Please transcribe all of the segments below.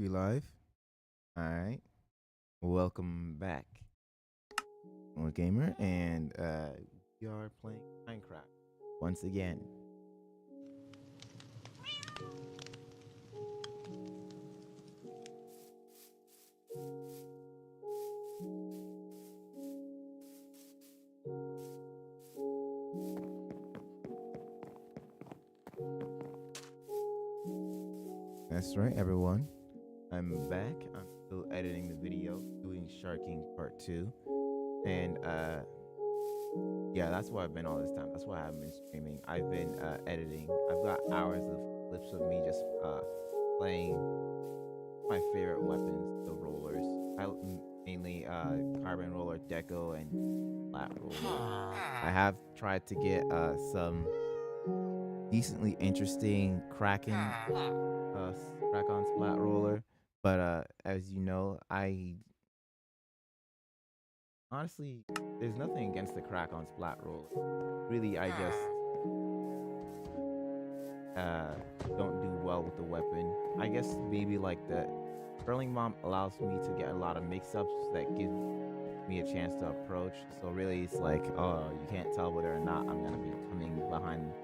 We live? Alright. Welcome back. I'm a gamer and we are playing Minecraft once again. That's right, everyone. I'm back. I'm still editing the video, doing Sharking Part 2. And yeah, that's why I've been all this time. That's why I haven't been streaming. I've been editing. I've got hours of clips of me just playing my favorite weapons, the rollers. Mainly carbon roller, deco, and flat roller. I have tried to get some decently interesting crack-on splat roller, but as you know, I honestly there's nothing against the crack-on splat roller. Really, I just don't do well with the weapon. I guess maybe like the curling bomb allows me to get a lot of mix-ups that give me a chance to approach. So really, it's like, oh, you can't tell whether or not I'm gonna be coming behind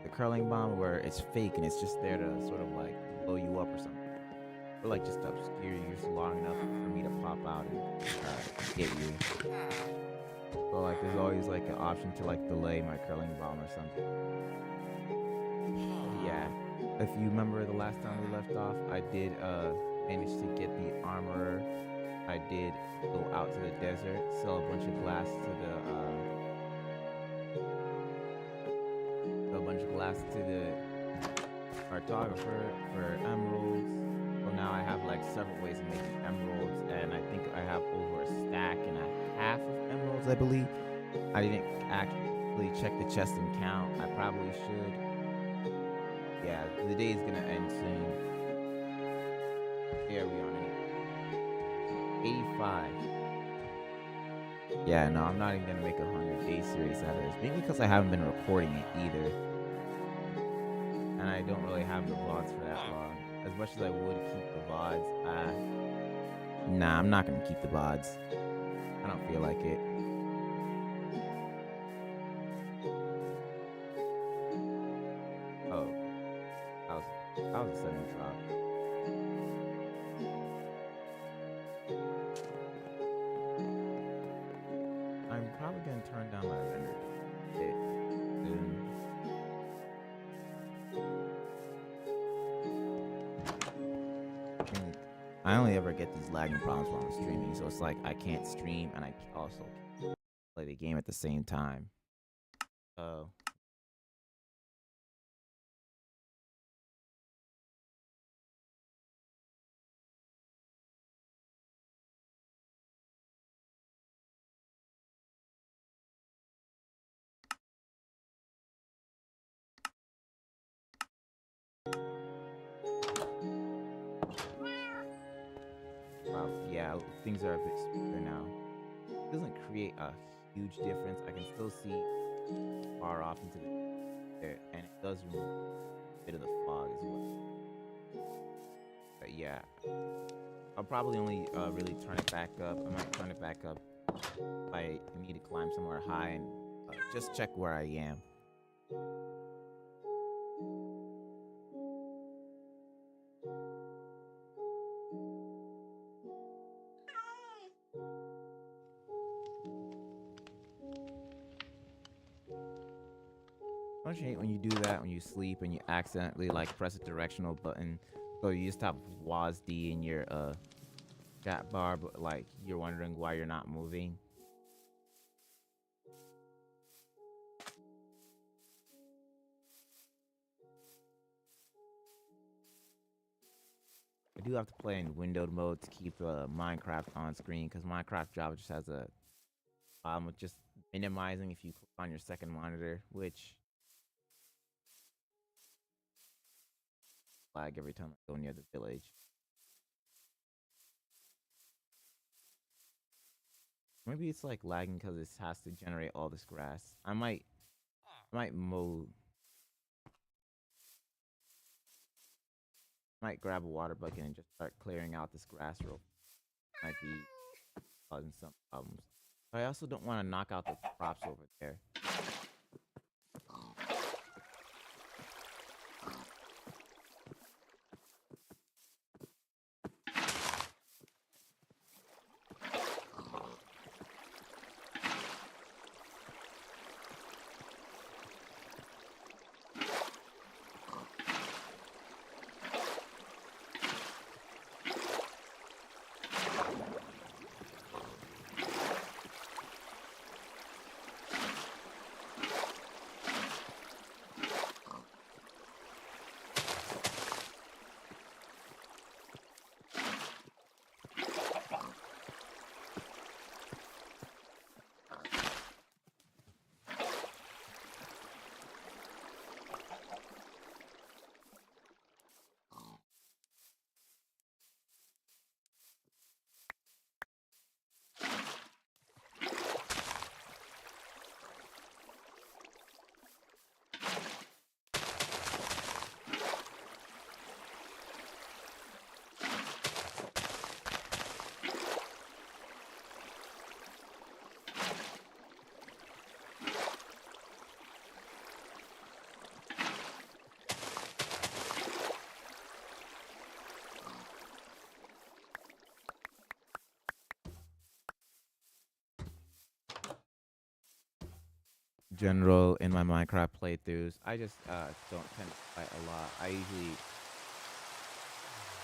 the curling bomb, where it's fake and it's just there to sort of like blow you up or something, or like just to obscure you just long enough for me to pop out and get you. So like, there's always like an option to like delay my curling bomb or something. Yeah, if you remember the last time we left off, I did manage to get the armorer. I did go out to the desert, sell a bunch of glass to the cartographer for emeralds. Well, now I have like several ways of making emeralds, and I think I have over a stack and a half of emeralds, I believe. I didn't actually check the chest and count. I probably should. Yeah, the day is gonna end soon. There we are. 85. Yeah, no, I'm not even gonna make a 100-day series out of this. Maybe because I haven't been recording it either. And I don't really have the VODs for that long. As much as I would keep the VODs, nah, I'm not gonna keep the VODs. I don't feel like it. Oh, that was a sudden drop. I'm probably gonna turn down my render bit soon. I only ever get these lagging problems while I'm streaming, so it's like I can't stream and I also play the game at the same time. Oh. Wow, yeah, things are a bit smoother now. It doesn't create a huge difference. I can still see far off into the air, and it does remove a bit of the fog as well. But yeah, I'll probably only really turn it back up. I might turn it back up if I need to climb somewhere high and just check where I am. Don't you hate when you do that when you sleep and you accidentally like press a directional button, so you just have WASD in your chat bar, but like you're wondering why you're not moving? I do have to play in windowed mode to keep Minecraft on screen, because Minecraft Java just has a problem with just minimizing if you click on your second monitor, which lag every time I go near the village. Maybe it's like lagging because it has to generate all this grass. I might mow. Might grab a water bucket and just start clearing out this grass real. Might be causing some problems. But I also don't want to knock out the crops over there. General in my Minecraft playthroughs, I just don't tend to fight a lot. I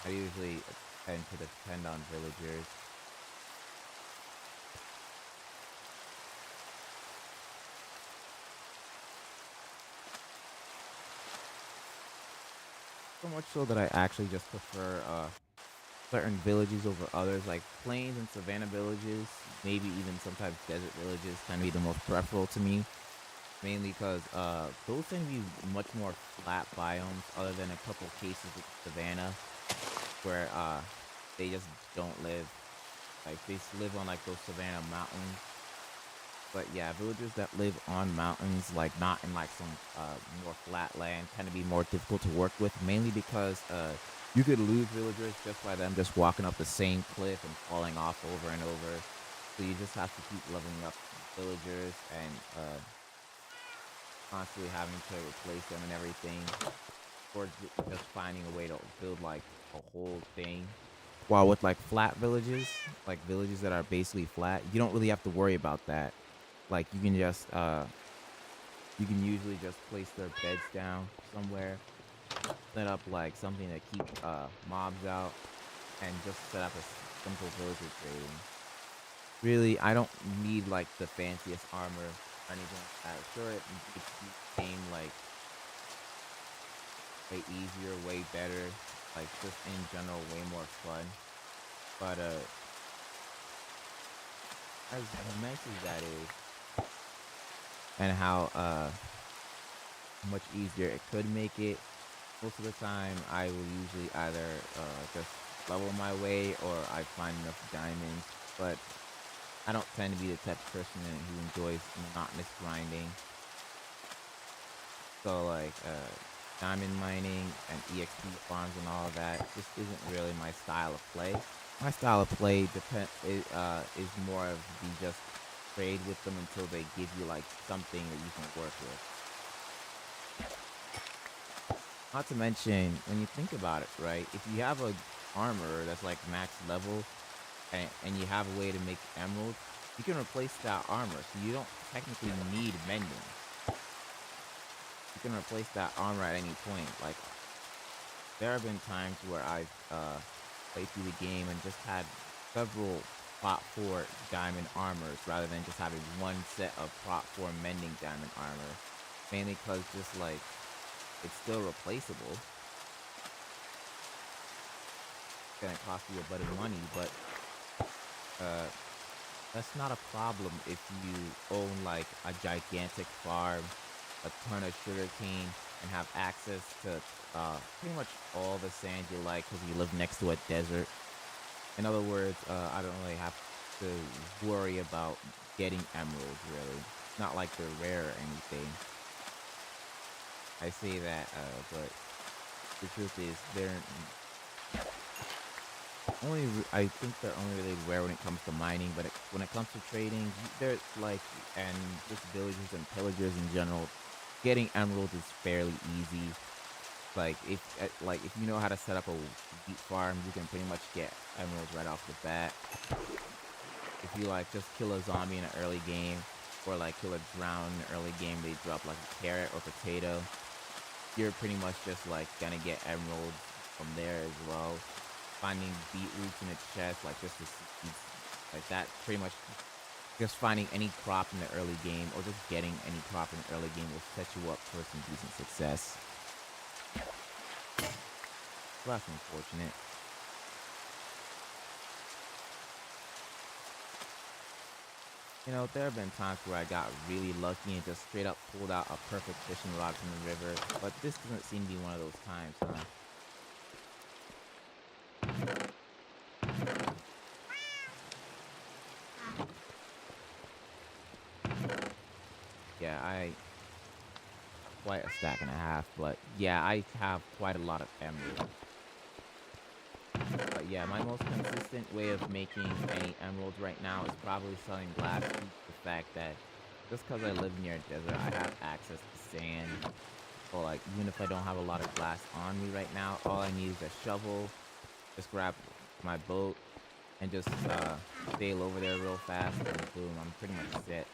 usually tend to depend on villagers. So much so that I actually just prefer certain villages over others, like plains and savanna villages, maybe even sometimes desert villages tend to be the most preferable to me. Mainly because those tend to be much more flat biomes, other than a couple cases with savanna where they just don't live. Like they live on like those savanna mountains. But yeah, villagers that live on mountains, like not in like some more flat land, tend to be more difficult to work with. Mainly because you could lose villagers just by them just walking up the same cliff and falling off over and over. So you just have to keep leveling up villagers and constantly having to replace them and everything, or just finding a way to build like a whole thing. While with like flat villages, like villages that are basically flat, you don't really have to worry about that. Like you can usually just place their beds down somewhere, set up like something to keep mobs out, and just set up a simple villager trading. Really, I don't need like the fanciest armor or anything like that. Sure, it makes the game like way easier, way better, like just in general, way more fun. But as nice as that is, and how much easier it could make it, most of the time I will usually either just level my way or I find enough diamonds. But I don't tend to be the type of person who enjoys monotonous grinding. So like diamond mining and EXP farms and all of that just isn't really my style of play. My style of play is more of the just trade with them until they give you like something that you can work with. Not to mention, when you think about it, right? If you have a armor that's like max level and you have a way to make emeralds, you can replace that armor, so you don't technically need mending. You can replace that armor at any point. Like, there have been times where I've played through the game and just had several Prot 4 diamond armors rather than just having one set of Prot 4 mending diamond armor. Mainly because just like, it's still replaceable. It's gonna cost you a bit of money, but that's not a problem if you own like a gigantic farm, a ton of sugarcane, and have access to pretty much all the sand you like because you live next to a desert. In other words, I don't really have to worry about getting emeralds, really. It's not like they're rare or anything. I say that, but the truth is, they're I think they're only really rare when it comes to mining, but when it comes to trading, there's like and just villagers and pillagers in general, getting emeralds is fairly easy. Like if you know how to set up a wheat farm, you can pretty much get emeralds right off the bat. If you like just kill a zombie in an early game, or like kill a drown in an early game, they drop like a carrot or potato. You're pretty much just like gonna get emeralds from there as well. Finding beetroots in a chest, like just the seeds, like that. Pretty much just finding any crop in the early game, or just getting any crop in the early game will set you up for some decent success. So that's unfortunate. You know, there have been times where I got really lucky and just straight up pulled out a perfect fishing rod from the river, but this doesn't seem to be one of those times, huh? Yeah, I quite a stack and a half, but yeah, I have quite a lot of emeralds. But yeah, my most consistent way of making any emeralds right now is probably selling glass due to the fact that just because I live near a desert, I have access to sand. So like, even if I don't have a lot of glass on me right now, all I need is a shovel, just grab my boat, and just sail over there real fast, and boom, I'm pretty much set.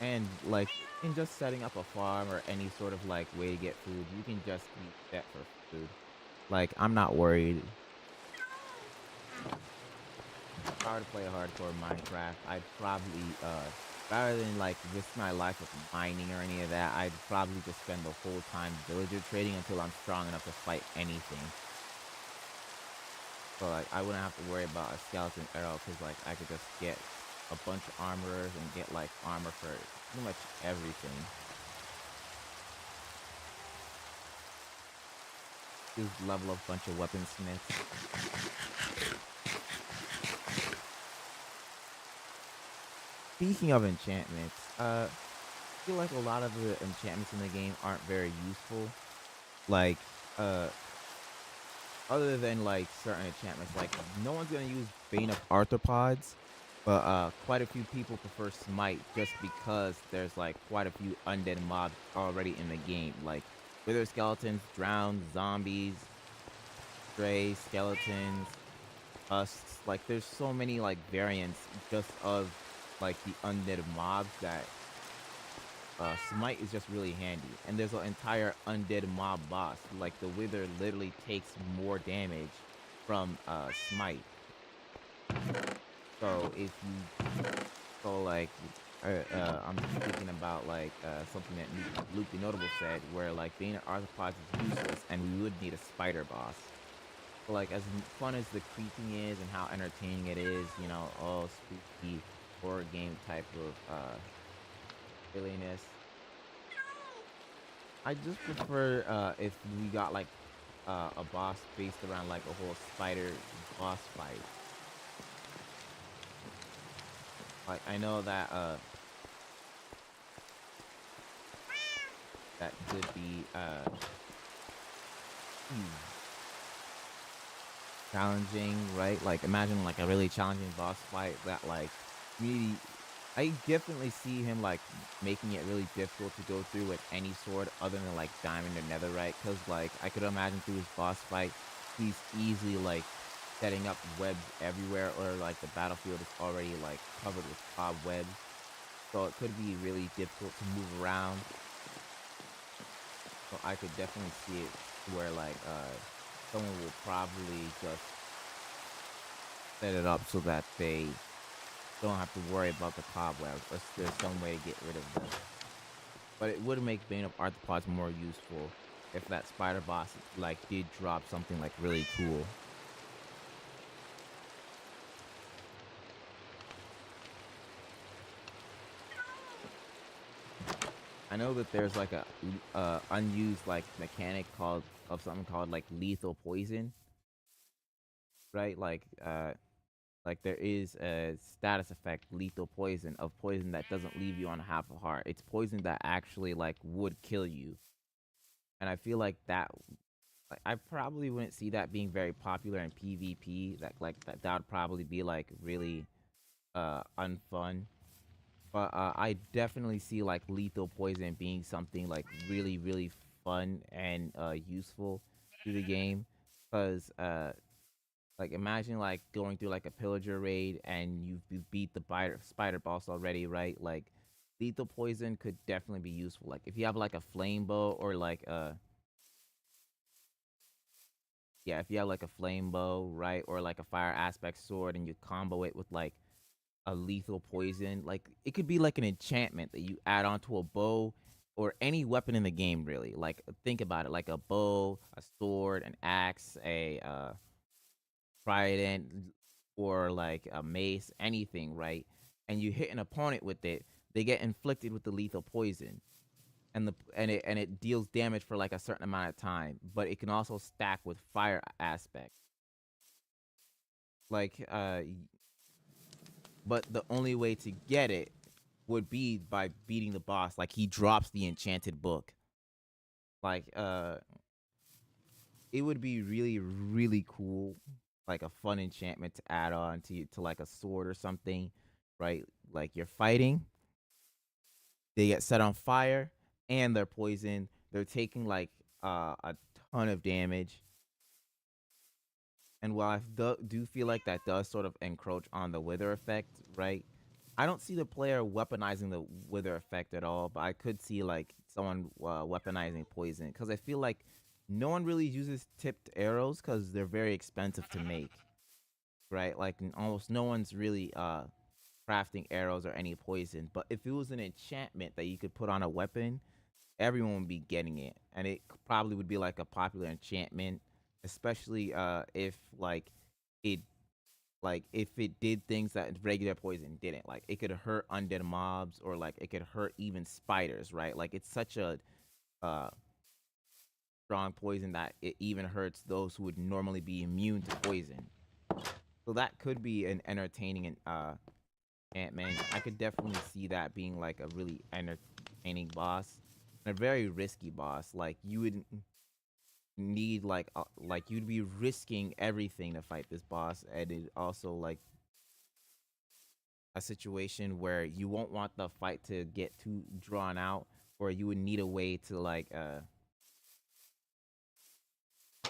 And like in just setting up a farm or any sort of like way to get food, you can just be set for food. Like I'm not worried. If I were to play hardcore Minecraft, I'd probably rather than like risk my life with mining or any of that, I'd probably just spend the whole time villager trading until I'm strong enough to fight anything. So like I wouldn't have to worry about a skeleton arrow because like I could just get a bunch of armorers and get like armor for pretty much everything. Just level up a bunch of weaponsmiths. Speaking of enchantments, I feel like a lot of the enchantments in the game aren't very useful. Like, uh, other than like certain enchantments, like no one's gonna use Bane of Arthropods, but quite a few people prefer Smite just because there's like quite a few undead mobs already in the game, like wither skeletons, drowned zombies, stray skeletons, husks. Like, there's so many like variants just of like the undead mobs that Smite is just really handy. And there's an entire undead mob boss. Like the Wither literally takes more damage from Smite. So if you like I'm thinking about like something that Luke the Notable said, where like being an arthropod is useless, and we would need a spider boss. But like as fun as the creeping is and how entertaining it is, you know, all spooky horror game type of silliness. I just prefer if we got like a boss based around like a whole spider boss fight. Like I know that that could be challenging, right? Like imagine like a really challenging boss fight that like really I definitely see him like making it really difficult to go through with any sword other than like diamond or netherite, because like I could imagine through his boss fight he's easily like setting up webs everywhere, or like the battlefield is already like covered with cobwebs, so it could be really difficult to move around. So I could definitely see it where like someone will probably just set it up so that they don't have to worry about the cobwebs, or there's some way to get rid of them. But it would make Bane of Arthropods more useful if that spider boss like did drop something like really cool. I know that there's like a unused like mechanic called of something called like lethal poison, right? Like there is a status effect, lethal poison, of poison that doesn't leave you on half a heart. It's poison that actually like would kill you. and I feel like that I probably wouldn't see that being very popular in PvP. That would probably be like really unfun. But I definitely see like lethal poison being something like really fun and useful to the game. Cause like imagine like going through like a pillager raid and you beat the spider boss already, right? Like lethal poison could definitely be useful. Like if you have like a flame bow or like yeah, if you have like a flame bow, right, or like a fire aspect sword, and you combo it with like a lethal poison, like it could be like an enchantment that you add onto a bow or any weapon in the game, really. Like think about it, like a bow, a sword, an axe, a trident, or like a mace, anything, right? And you hit an opponent with it, they get inflicted with the lethal poison. And it deals damage for like a certain amount of time, but it can also stack with fire aspect. Like but the only way to get it would be by beating the boss. Like he drops the enchanted book. Like it would be really cool, like a fun enchantment to add on to like a sword or something, right? Like you're fighting, they get set on fire and they're poisoned. They're taking like a ton of damage. And while I do feel like that does sort of encroach on the wither effect, right? I don't see the player weaponizing the wither effect at all, but I could see like someone weaponizing poison because I feel like no one really uses tipped arrows because they're very expensive to make, right? Like almost no one's really crafting arrows or any poison. But if it was an enchantment that you could put on a weapon, everyone would be getting it, and it probably would be like a popular enchantment, especially if like it if it did things that regular poison didn't. Like it could hurt undead mobs, or like it could hurt even spiders, right? Like it's such a uh strong poison that it even hurts those who would normally be immune to poison. So that could be an entertaining and Ant-Man. I could definitely see that being like a really entertaining boss, and a very risky boss. Like you would need like you'd be risking everything to fight this boss, and it also like a situation where you won't want the fight to get too drawn out, or you would need a way to like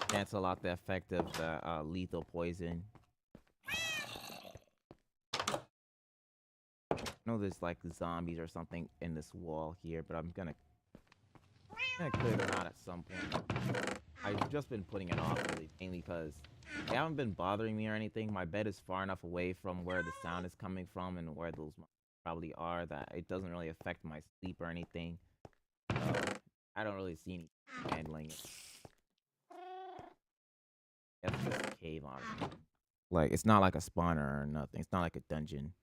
cancel out the effect of the lethal poison. I know there's like zombies or something in this wall here, but I'm gonna clear them out at some point. I've just been putting it off really, mainly because they haven't been bothering me or anything. My bed is far enough away from where the sound is coming from and where those probably are that it doesn't really affect my sleep or anything. So I don't really see any handling it. It's just a cave, honestly. Like it's not like a spawner or nothing. It's not like a dungeon.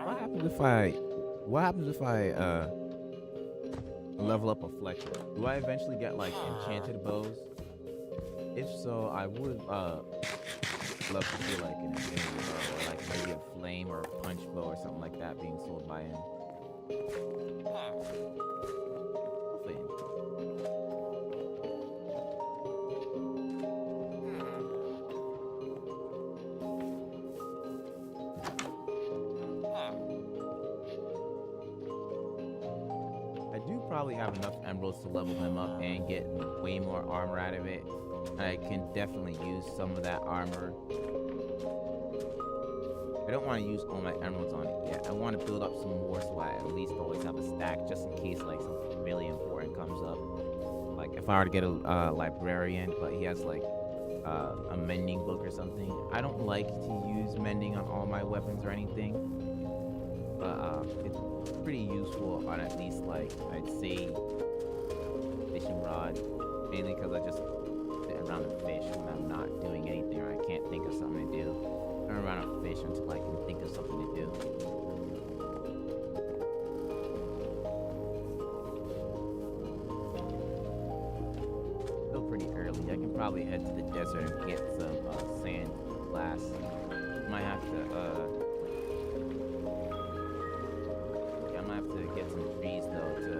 What happens if I what happens if I level up a Fletcher? Do I eventually get like enchanted bows? If so, I would love to see like an infinity bow, or like maybe a flame or a punch bow or something like that being sold by him. Hopefully. probably have enough emeralds to level him up and get way more armor out of it. I can definitely use some of that armor. I don't want to use all my emeralds on it yet. I want to build up some more so I at least always have a stack just in case like something really important comes up. Like if I were to get a librarian, but he has like a mending book or something. I don't like to use mending on all my weapons or anything, but it's pretty useful on at least like I'd say fishing rod, mainly because I just sit around and fish when I'm not doing anything or I can't think of something to do. I run around and fish until I can think of something to do. Still pretty early. I can probably head to the desert and get some sand glass. Might have to yeah, I might have to get some trees though to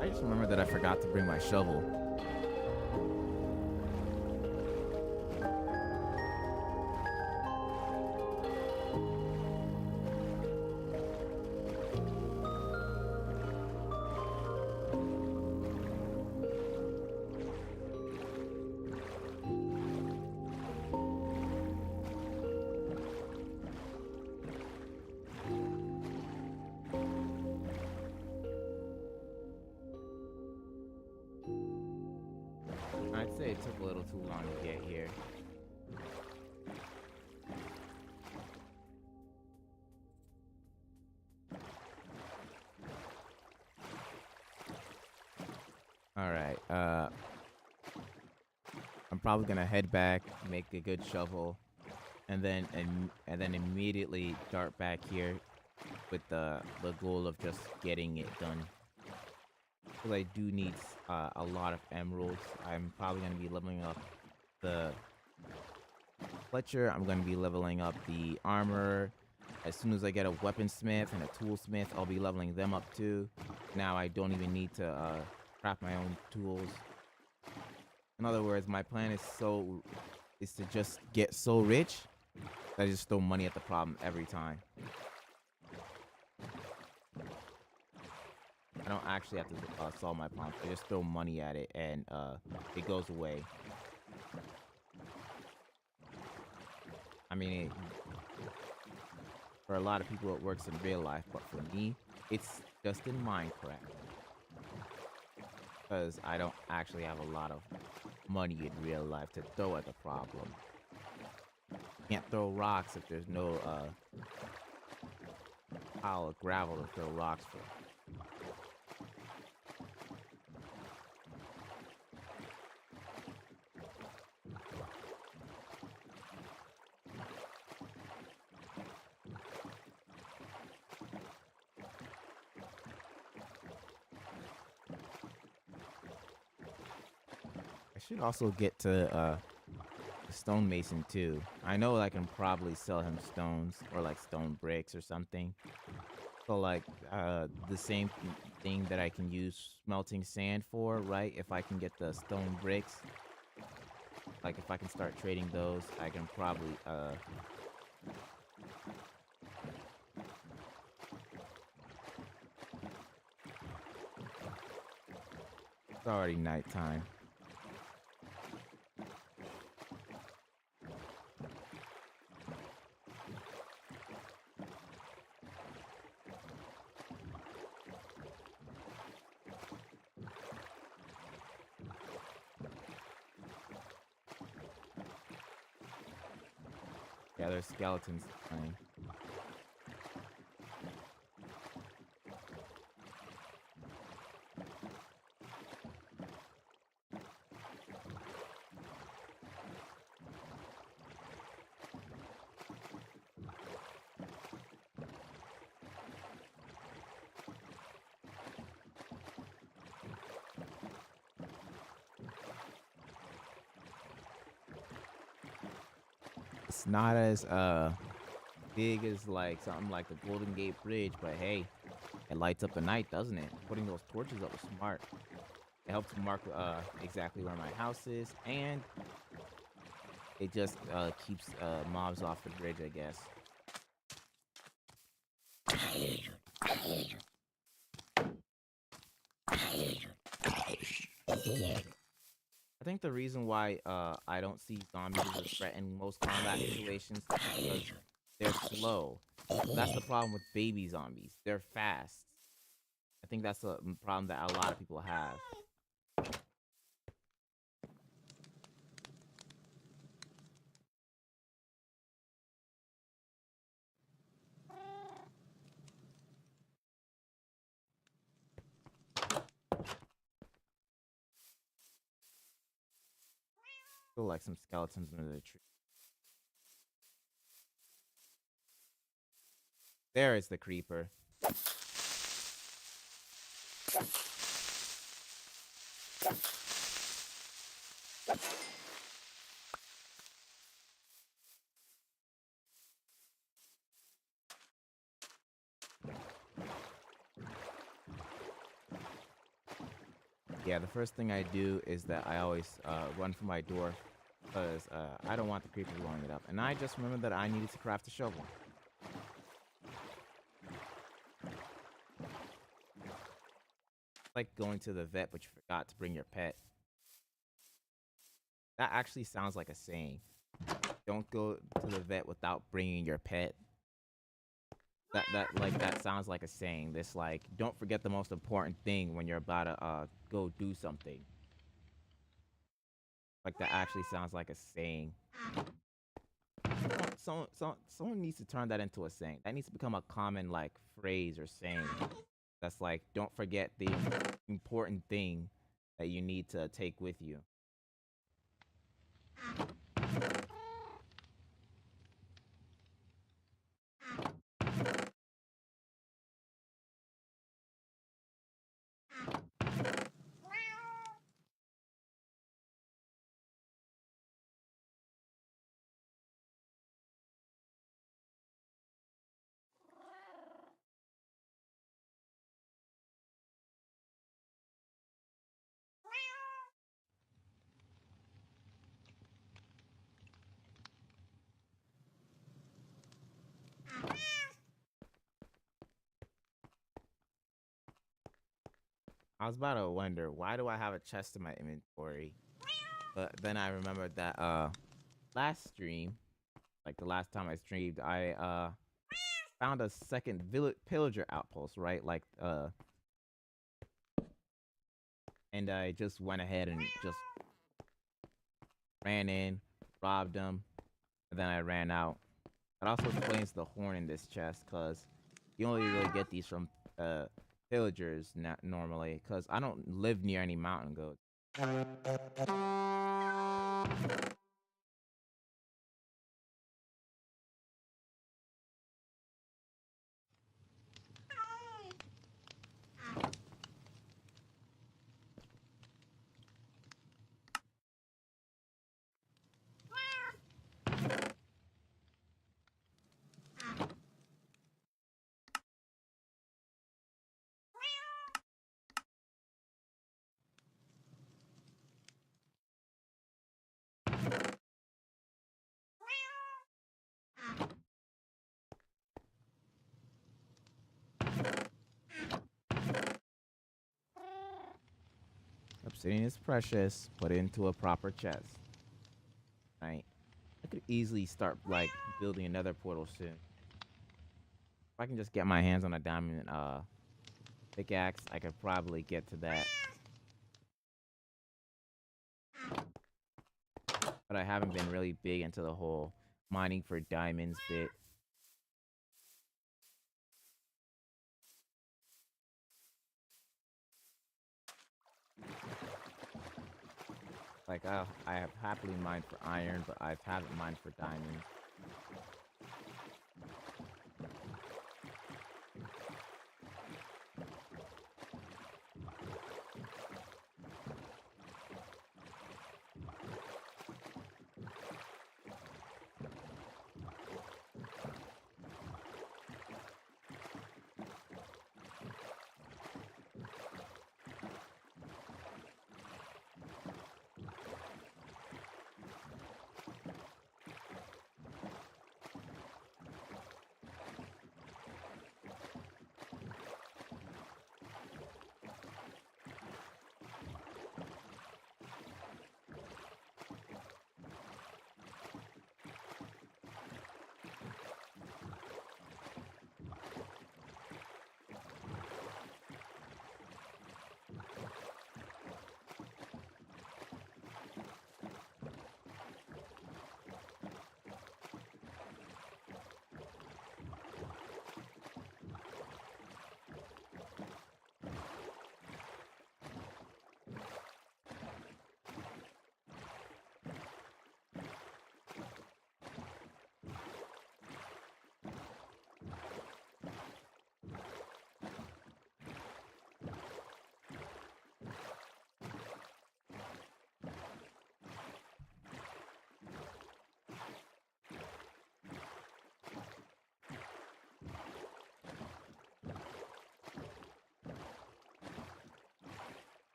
I just remember that I forgot to bring my shovel. I'd say it took a little too long to get here. All right. I'm probably gonna head back, make a good shovel, and then immediately dart back here with the goal of just getting it done. Because I do need a lot of emeralds. I'm probably going to be leveling up the Fletcher. I'm going to be leveling up the armor. As soon as I get a weaponsmith and a toolsmith, I'll be leveling them up too. Now I don't even need to craft my own tools. In other words, my plan is to just get so rich that I just throw money at the problem every time. I don't actually have to solve my problem. I just throw money at it and it goes away. I mean, for a lot of people it works in real life, but for me, it's just in Minecraft. Because I don't actually have a lot of money in real life to throw at the problem. Can't throw rocks if there's no pile of gravel to throw rocks for. I should also get to stonemason too. I know I can probably sell him stones or like stone bricks or something. So like the same thing that I can use smelting sand for, right? If I can get the stone bricks, like if I can start trading those, I can probably it's already nighttime. Yeah, there's skeletons playing. It's not as big as like something like the Golden Gate Bridge, but hey, it lights up the night, doesn't it? Putting those torches up was smart. It helps mark exactly where my house is, and it just keeps mobs off the bridge, I guess. I think the reason why I don't see zombies as a threat in most combat situations is because they're slow. That's the problem with baby zombies. They're fast. I think that's a problem that a lot of people have. Feel like some skeletons under the tree. There is the creeper. Yeah, the first thing I do is that I always run for my door because I don't want the creeper blowing it up. And I just remembered that I needed to craft a shovel. Like going to the vet, but you forgot to bring your pet. That actually sounds like a saying. Don't go to the vet without bringing your pet. That sounds like a saying. This like don't forget the most important thing when you're about to go do something. Like that actually sounds like a saying. Someone needs to turn that into a saying. That needs to become a common like phrase or saying. That's like don't forget the important thing that you need to take with you. I was about to wonder why do I have a chest in my inventory, but then I remembered that last stream, like the last time I streamed, I found a second pillager outpost, right? Like and I just went ahead and just ran in, robbed them, and then I ran out. That also explains the horn in this chest, cause you only really get these from pillagers normally, cause I don't live near any mountain goats. Obsidian is precious. Put it into a proper chest. Right. I could easily start like building another portal soon. If I can just get my hands on a diamond pickaxe, I could probably get to that. But I haven't been really big into the whole mining for diamonds bit. Like I have happily mined for iron, but I haven't mined for diamonds.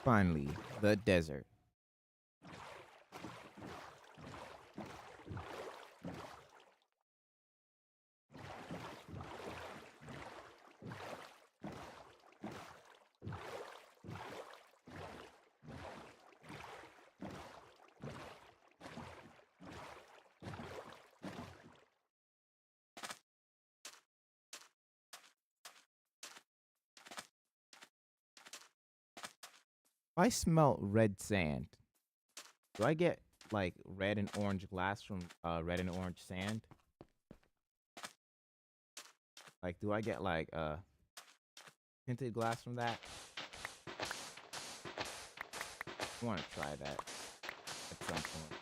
Finally, the desert. I smell red sand. Do I get like red and orange glass from red and orange sand? Like, do I get like tinted glass from that? I want to try that at some point.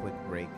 quick break.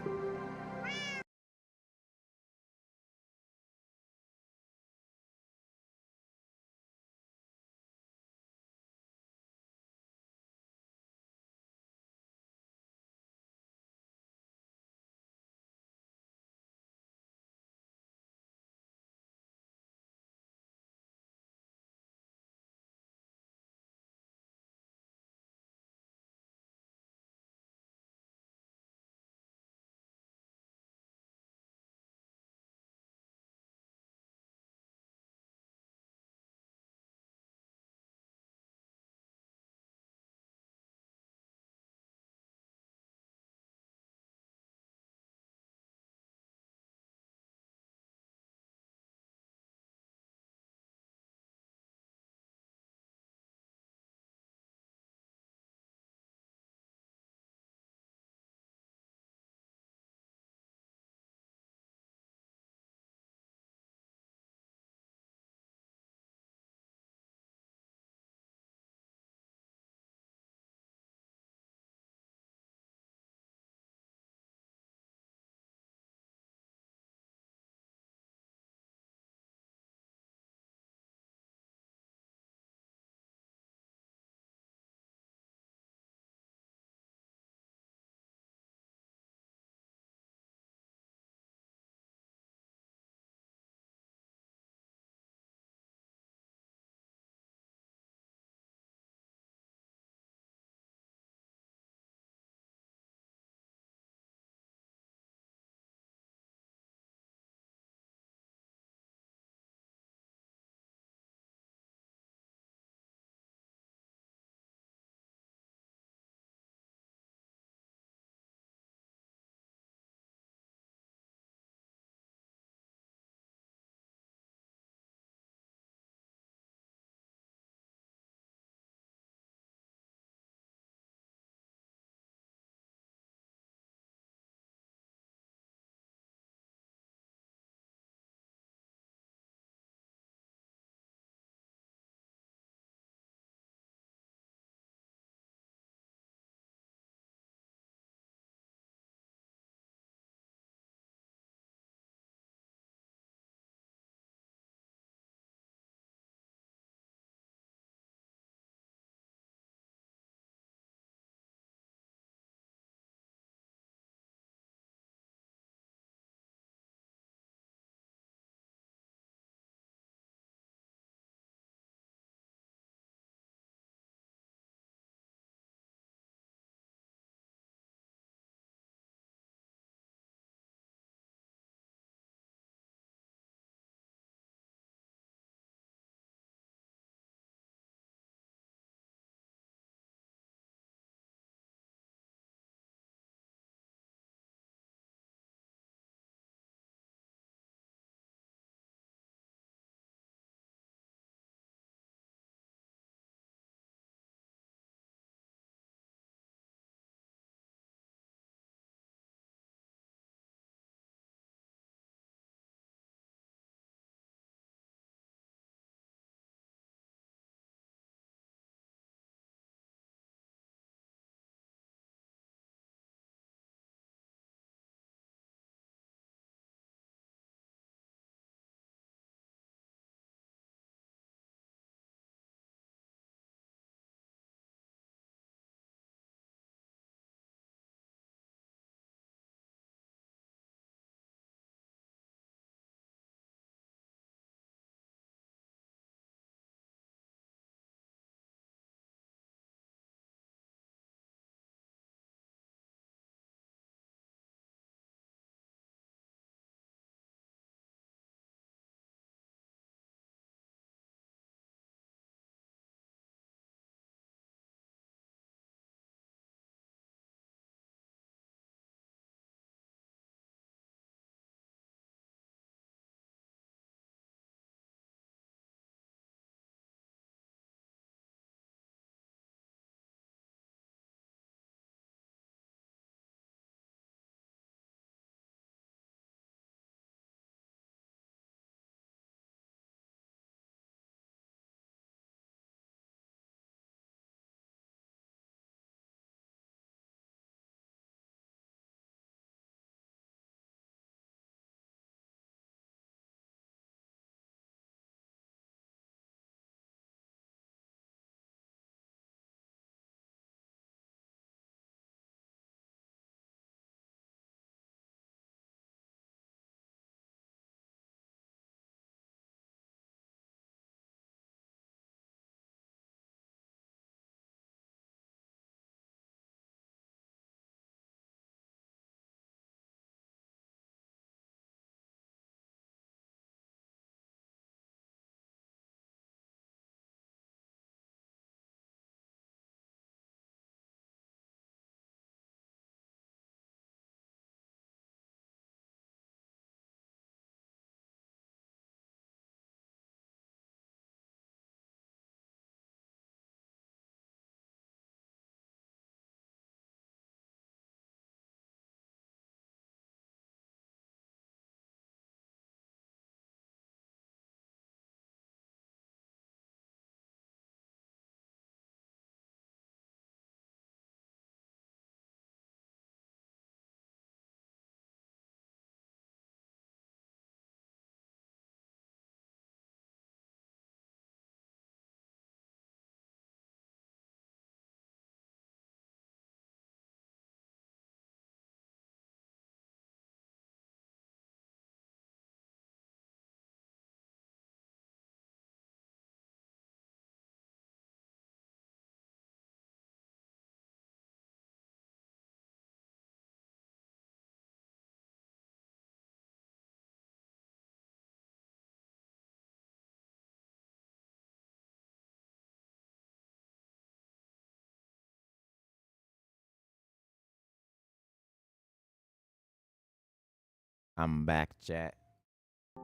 I'm back, chat.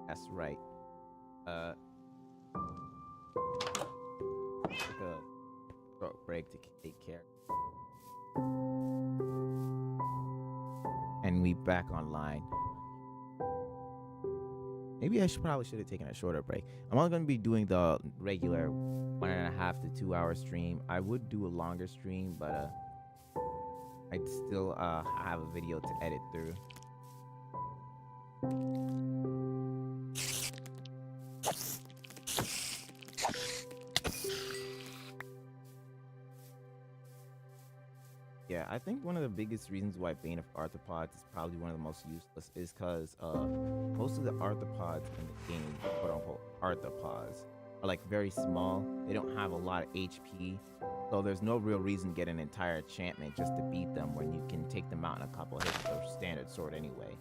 That's right. Took a short break to take care. And we back online. Maybe I probably should have taken a shorter break. I'm only going to be doing the regular 1.5 to 2 hour stream. I would do a longer stream, but I'd still have a video to edit through. Yeah, I think one of the biggest reasons why Bane of Arthropods is probably one of the most useless is because most of the arthropods in the game, quote unquote arthropods, are like very small. They don't have a lot of HP, so there's no real reason to get an entire enchantment just to beat them when you can take them out in a couple of hits with a standard sword anyway.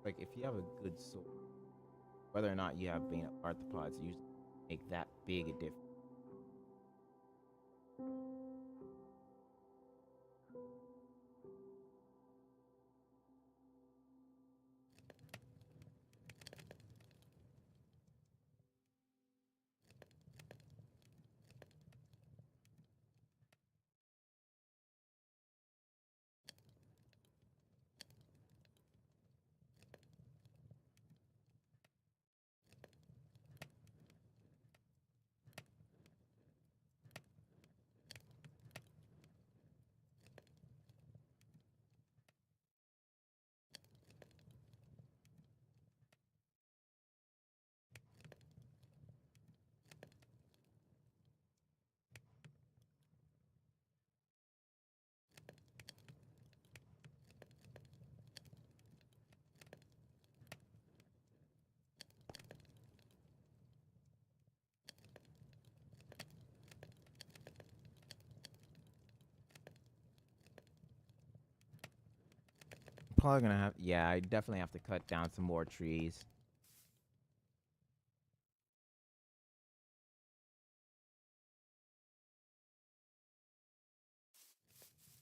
Like, if you have a good sword, whether or not you have Bane of Arthropods, usually make that big a difference. Probably gonna have, yeah, I definitely have to cut down some more trees.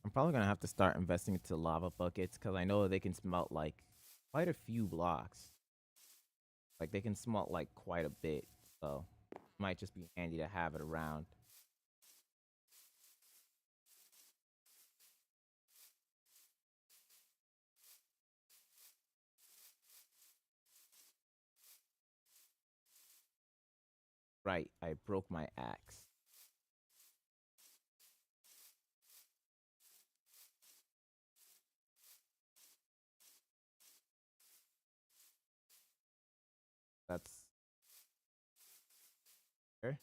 I'm probably gonna have to start investing into lava buckets because I know they can smelt like quite a few blocks. Like they can smelt like quite a bit, so it might just be handy to have it around. Right, I broke my axe. That's fair.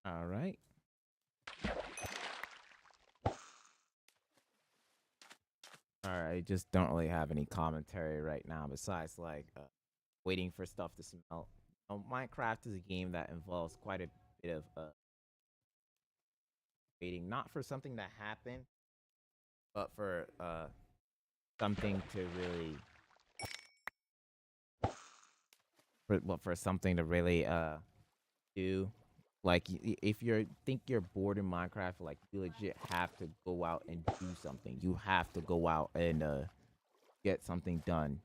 All right. All right. Just don't really have any commentary right now besides like waiting for stuff to smell. Minecraft is a game that involves quite a bit of waiting, not for something to happen, but for something to really for something to really do. Like if you're think you're bored in Minecraft, like you legit have to go out and do something. You have to go out and get something done.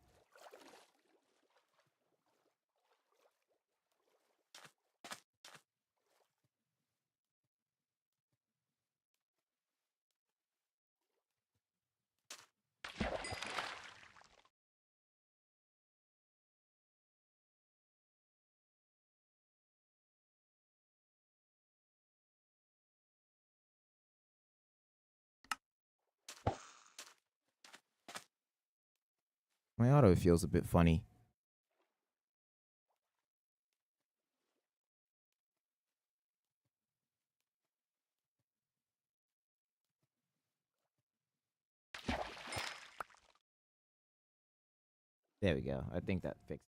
My auto feels a bit funny. There we go. I think that fixed.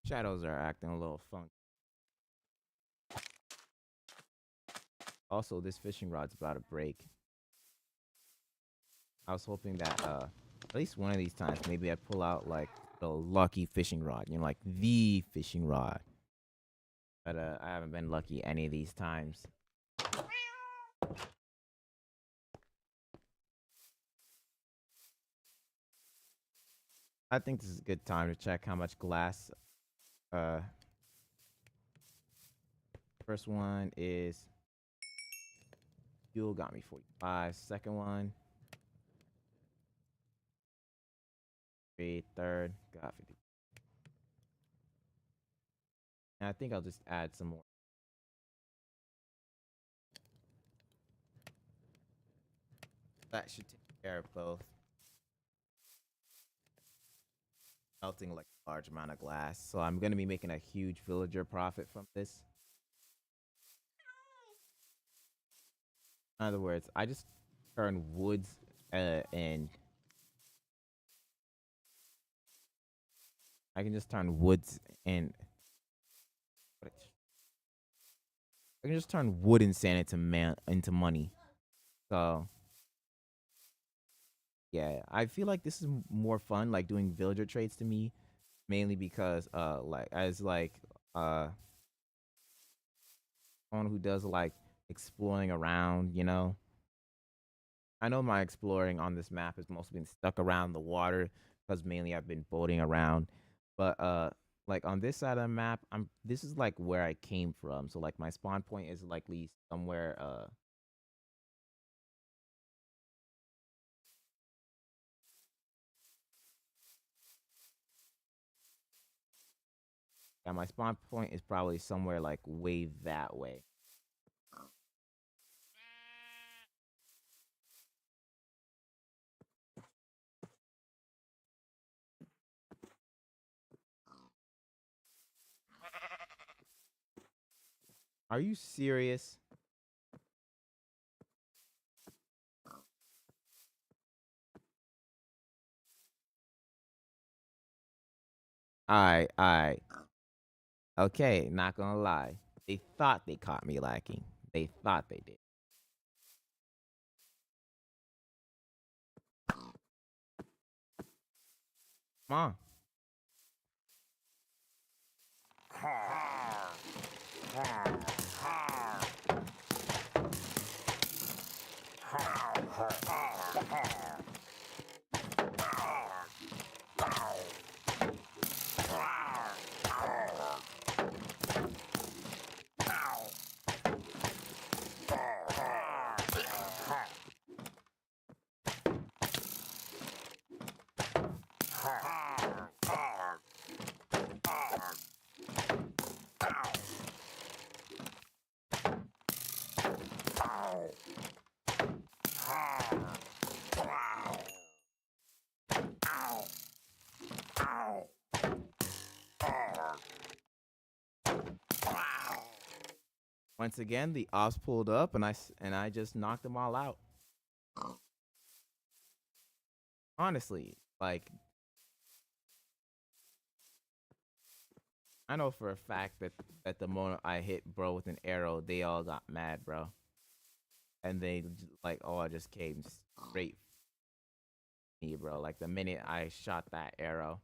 Shadows are acting a little funky. Also, this fishing rod's about to break. I was hoping that at least one of these times maybe I pull out like the lucky fishing rod, you know, like the fishing rod. But I haven't been lucky any of these times. I think this is a good time to check how much glass. First one is fuel, got me 45. Second one, third, got 50. And I think I'll just add some more. That should take care of both. Melting like a large amount of glass. So I'm going to be making a huge villager profit from this. In other words, I just turn woods and I can just turn woods and I can just turn wood and sand into money. So yeah, I feel like this is more fun, like doing villager trades to me, mainly because like as like someone who does like exploring around, you know. I know my exploring on this map has mostly been stuck around the water because mainly I've been boating around. But like on this side of the map, this is like where I came from. So like my spawn point is likely somewhere yeah, my spawn point is probably somewhere like way that way. Are you serious? Alright. Okay, not gonna lie. They thought they caught me lacking. They thought they did. Come on. Once again, the ops pulled up, and I just knocked them all out. Honestly, like I know for a fact that at the moment I hit bro with an arrow, they all got mad, bro, and they like all just came straight for me, bro. Like the minute I shot that arrow.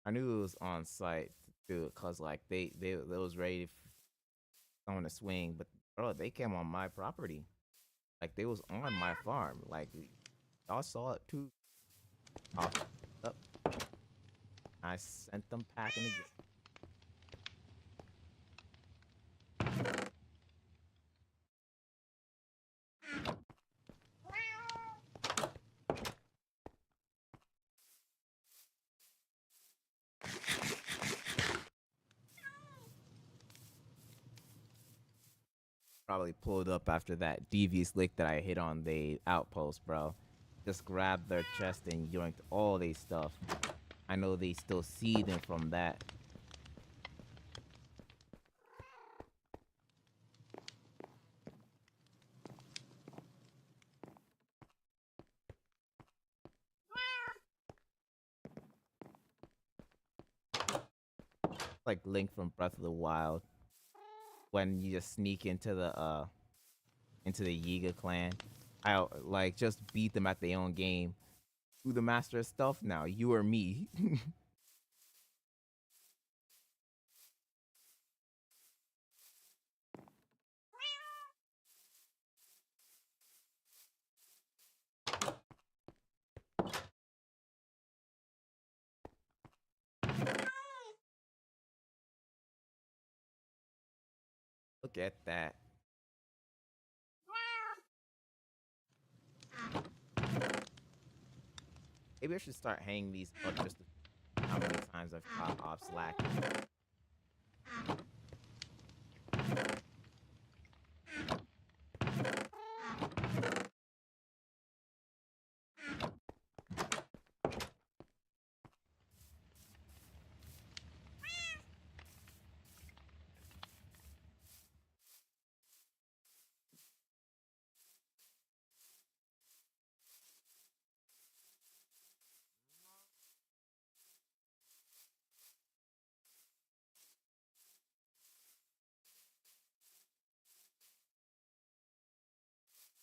I knew it was on site too, cause like they was ready on the swing, but bro, they came on my property, like they was on my farm, like y'all saw it too. Off, up, I sent them packing again. Probably pulled up after that devious lick that I hit on the outpost, bro. Just grabbed their chest and yoinked all they stuff. I know they still seething from that. like Link from Breath of the Wild when you just sneak into the Yiga clan. I like just beat them at their own game. Who the master of stealth now? You or me? Look at that. Maybe I should start hanging these up just to how many times I've caught off slack.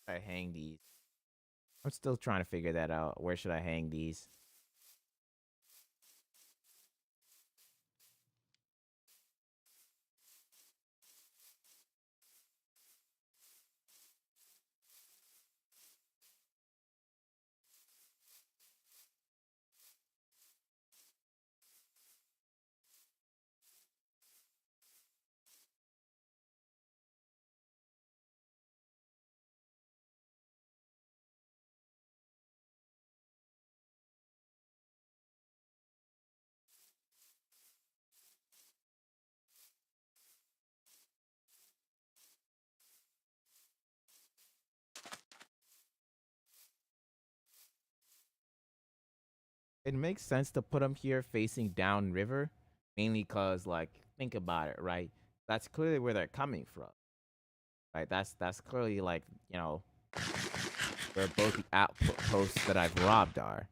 I hang these. I'm still trying to figure that out. Where should I hang these? It makes sense to put them here facing downriver, mainly because, like, think about it, right? That's clearly where they're coming from, right? That's clearly like where both the outposts that I've robbed are.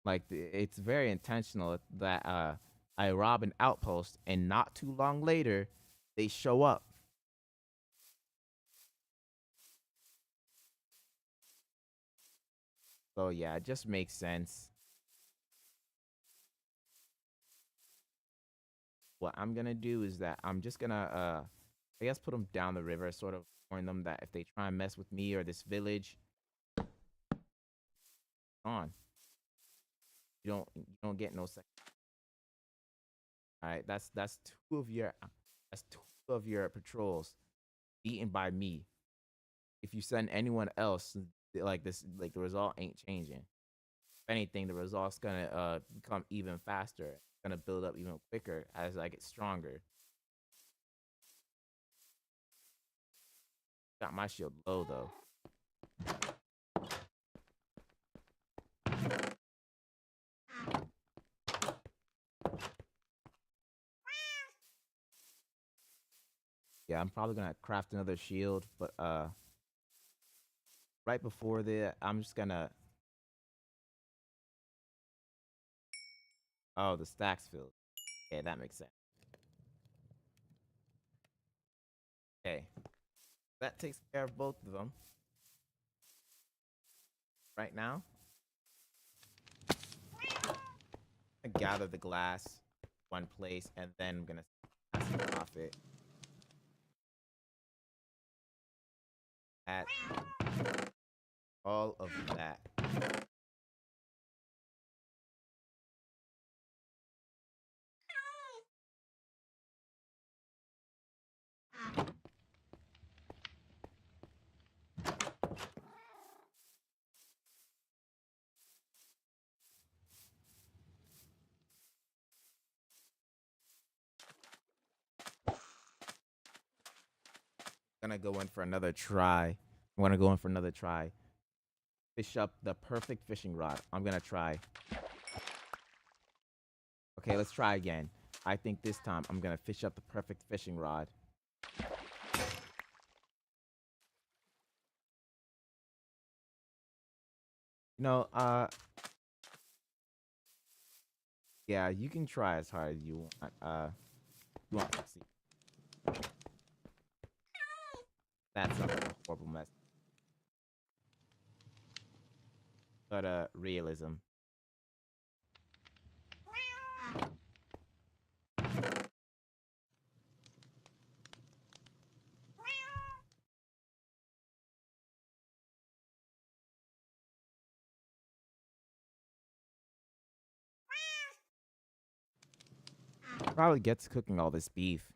Like, it's very intentional that I rob an outpost and not too long later they show up. So yeah, it just makes sense. What I'm gonna do is that I'm just gonna I guess put them down the river, sort of warn them that if they try and mess with me or this village, on you don't get no second. All right, that's two of your patrols beaten by me. If you send anyone else like this, like the result ain't changing. If anything, the result's gonna become even faster. It's gonna build up even quicker as I get stronger. Got my shield low though. Yeah, I'm probably gonna craft another shield, but right before that, I'm just gonna. Oh, the stacks filled. Okay, that makes sense. Okay, that takes care of both of them. Right now, I gather the glass one place, and then I'm gonna pass it off it. At all of that. Gonna go in for another try. I'm gonna go in for another try. Fish up the perfect fishing rod. I'm gonna try. Okay, let's try again. I think this time I'm gonna fish up the perfect fishing rod. You know, Yeah, you can try as hard as you want. You want to see. That's a horrible mess. But realism. Probably gets cooking all this beef.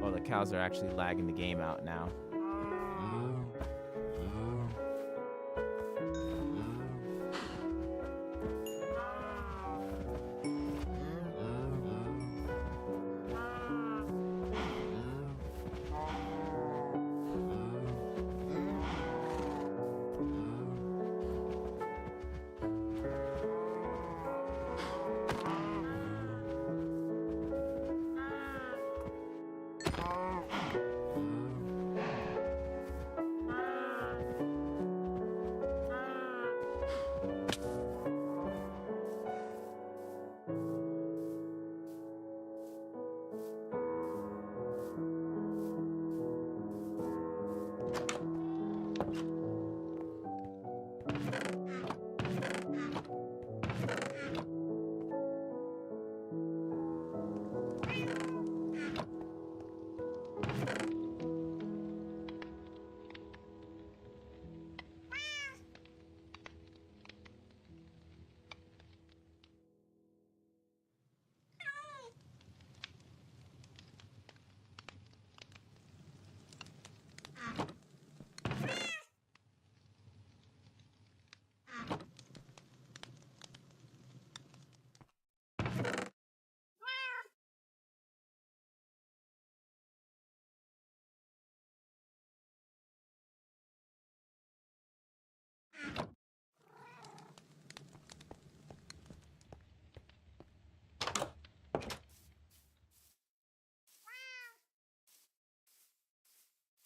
Oh, the cows are actually lagging the game out now.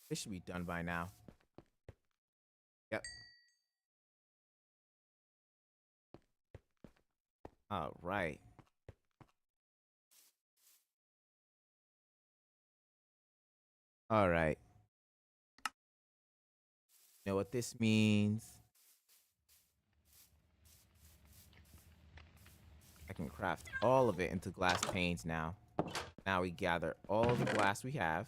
This should be done by now. Yep. All right. All right. You know what this means? I can craft all of it into glass panes now. Now we gather all the glass we have.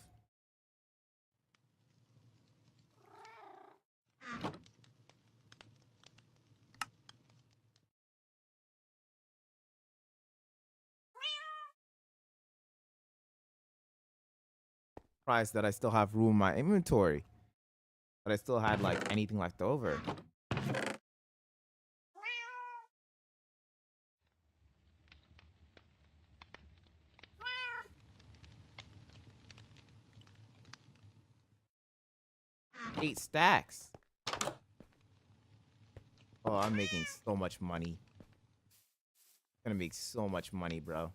Surprised that I still have room in my inventory. But I still had like anything left over. Eight stacks. Oh, I'm making so much money. Gonna make so much money, bro.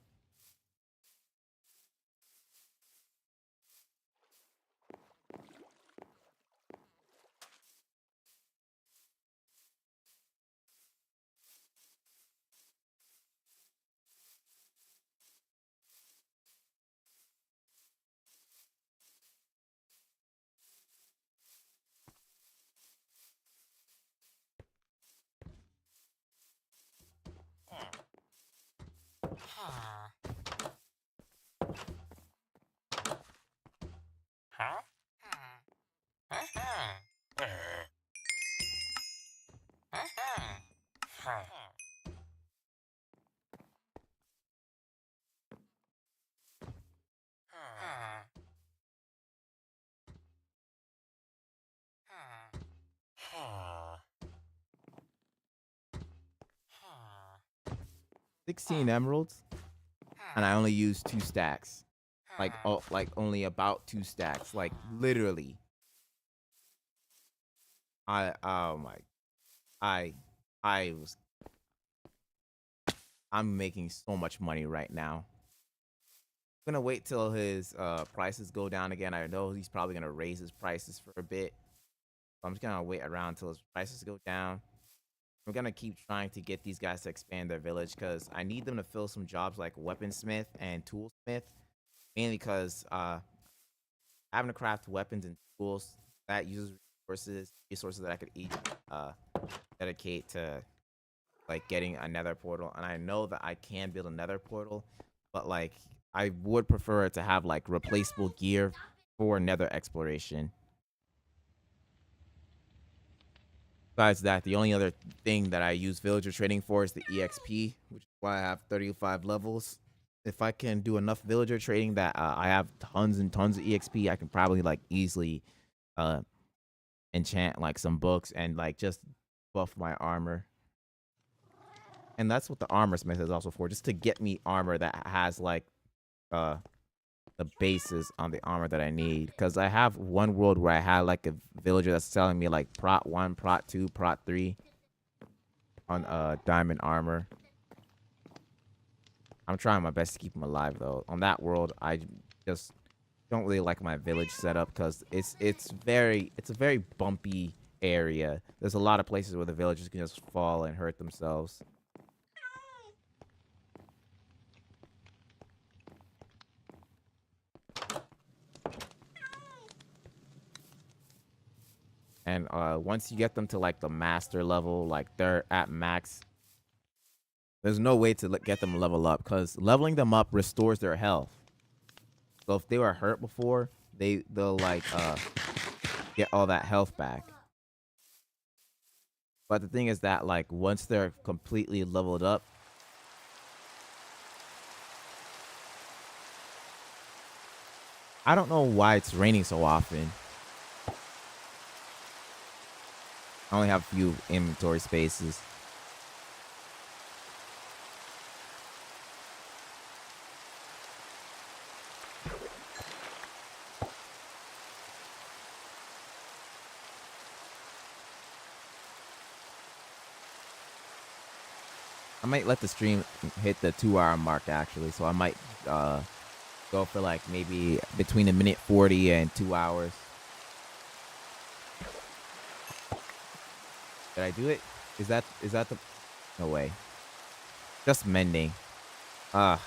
16 emeralds, and I only used 2 stacks. Like, oh, like only about 2 stacks. Like literally. Oh my, I, I was, I'm making so much money right now. I'm gonna wait till his prices go down again. I know he's probably gonna raise his prices for a bit. So I'm just gonna wait around until his prices go down. I'm gonna keep trying to get these guys to expand their village because I need them to fill some jobs like weaponsmith and toolsmith. Mainly because having to craft weapons and tools that uses resources that I could each uh, dedicate to like getting a nether portal. And I know that I can build a nether portal, but like I would prefer to have like replaceable gear for nether exploration. Besides that, the only other thing that I use villager trading for is the EXP, which is why I have 35 levels. If I can do enough villager trading that I have tons and tons of EXP, I can probably like easily uh, enchant like some books and like just buff my armor. And that's what the armor smith is also for, just to get me armor that has like uh the bases on the armor that I need. Because I have one world where I had like a villager that's selling me like prot 1, prot 2, prot 3 on diamond armor. I'm trying my best to keep him alive though. On that world, I just don't really like my village setup because it's a very bumpy area. There's a lot of places where the villagers can just fall and hurt themselves. And once you get them to like the master level, like they're at max, there's no way to get them level up because leveling them up restores their health. So if they were hurt before, they'll like get all that health back. But the thing is that like once they're completely leveled up, I don't know why it's raining so often. I only have a few inventory spaces. I might let the stream hit the 2-hour mark actually, so I might go for like maybe between a minute 40 and 2 hours. Did I do it? Is that the? No way. Just mending. Ah.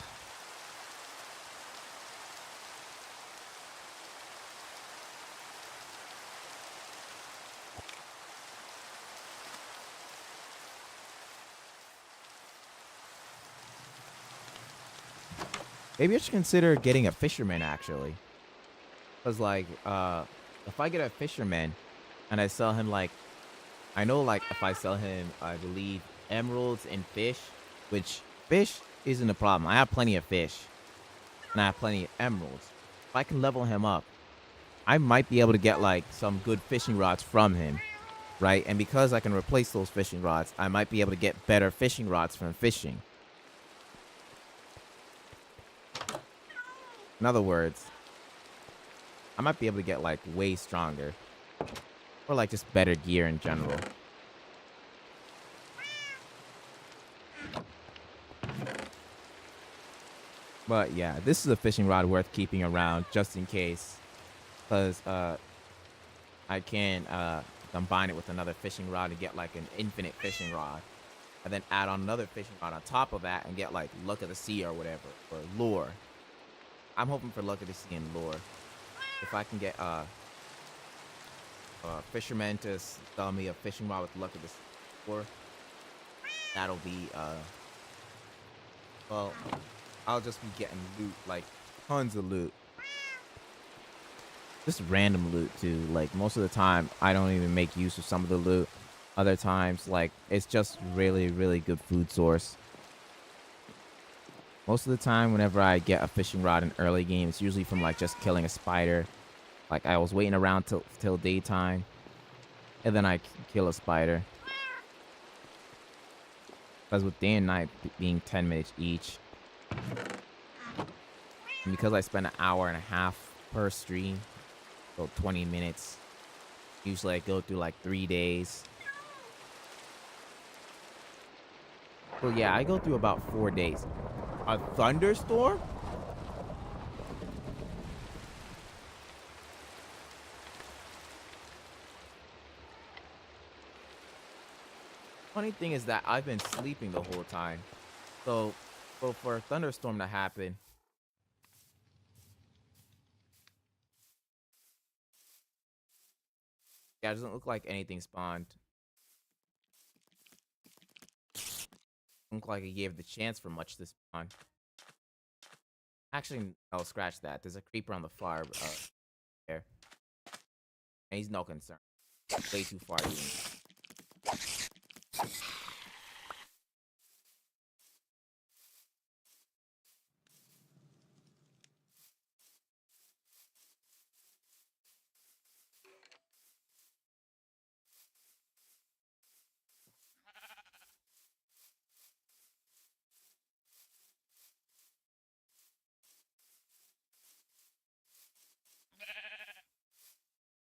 Maybe I should consider getting a fisherman actually. Cause like if I get a fisherman and I sell him like, I know like if I sell him I believe emeralds and fish, which fish isn't a problem. I have plenty of fish and I have plenty of emeralds. If I can level him up, I might be able to get like some good fishing rods from him, right? And because I can replace those fishing rods, I might be able to get better fishing rods from fishing. In other words, I might be able to get like way stronger or like just better gear in general. But yeah, this is a fishing rod worth keeping around just in case, because I can combine it with another fishing rod and get like an infinite fishing rod, and then add on another fishing rod on top of that and get like luck of the sea or whatever, or lure. I'm hoping for luck of the sea and lure. If I can get fishermen to sell me a fishing rod with luck of the sea lure, that'll be well, I'll just be getting loot, like tons of loot. Just random loot too. Like most of the time I don't even make use of some of the loot. Other times like it's just really, really good food source. Most of the time whenever I get a fishing rod in early game, it's usually from like just killing a spider. Like I was waiting around till daytime and then I kill a spider. Because with day and night being 10 minutes each, and because I spend an hour and a half per stream, so 20 minutes, usually I go through like 3 days. So yeah, I go through about 4 days. A thunderstorm? Funny thing is that I've been sleeping the whole time. So for a thunderstorm to happen, yeah, it doesn't look like anything spawned. Doesn't look like it gave the chance for much to spawn. Actually, I'll scratch that. There's a creeper on the far there. And he's no concern. Way too far to me.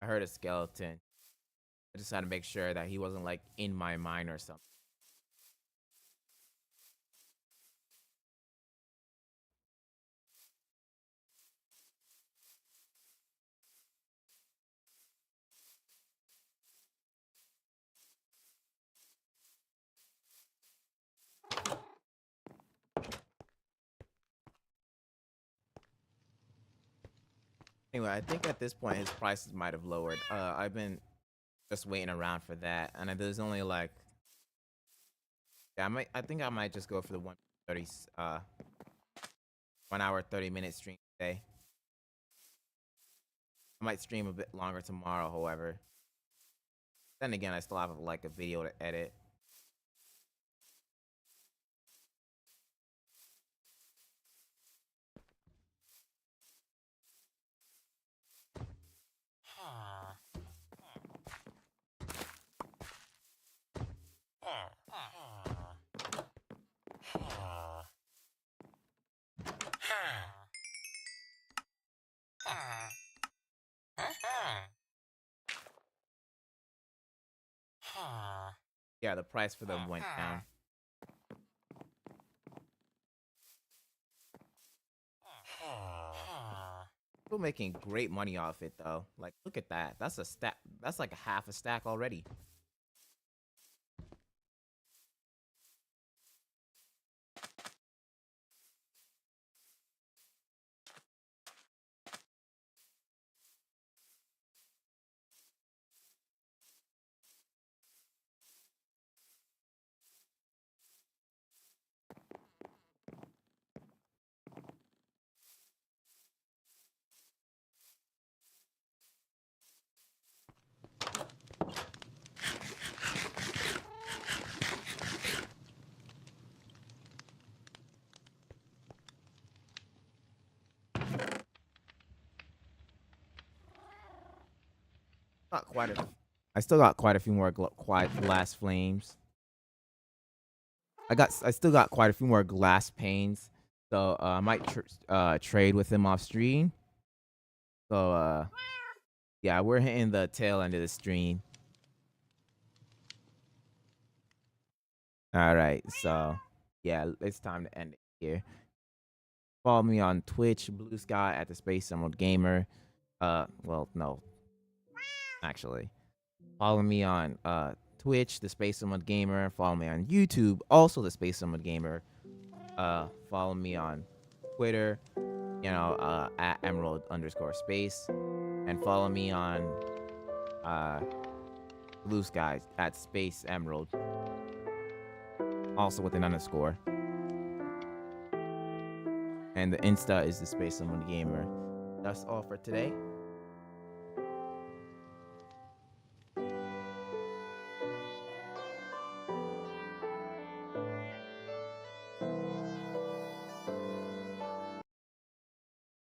I heard a skeleton. I just had to make sure that he wasn't like in my mind or something. Anyway, I think at this point his prices might have lowered. I've been just waiting around for that, and there's only like, yeah, I think I might just go for the 130, 1 hour 30-minute stream today. I might stream a bit longer tomorrow, however. Then again, I still have like a video to edit. Yeah, the price for them went down. Still making great money off it though. Like, look at that. That's a stack. That's like a half a stack already. Not quite a. I still got quite a few more glass flames. I still got quite a few more glass panes. So I might trade with him off stream. So yeah, we're hitting the tail end of the stream. All right, so yeah, it's time to end it here. Follow me on Twitch, Bluesky at thespaceemeraldgamer. Well, no, actually, follow me on Twitch, thespaceemeraldgamer. Follow me on YouTube, also thespaceemeraldgamer. Follow me on Twitter, at emerald_space, and follow me on Bluesky at Space Emerald, also with an underscore. And the Insta is the Space Emerald Gamer. That's all for today.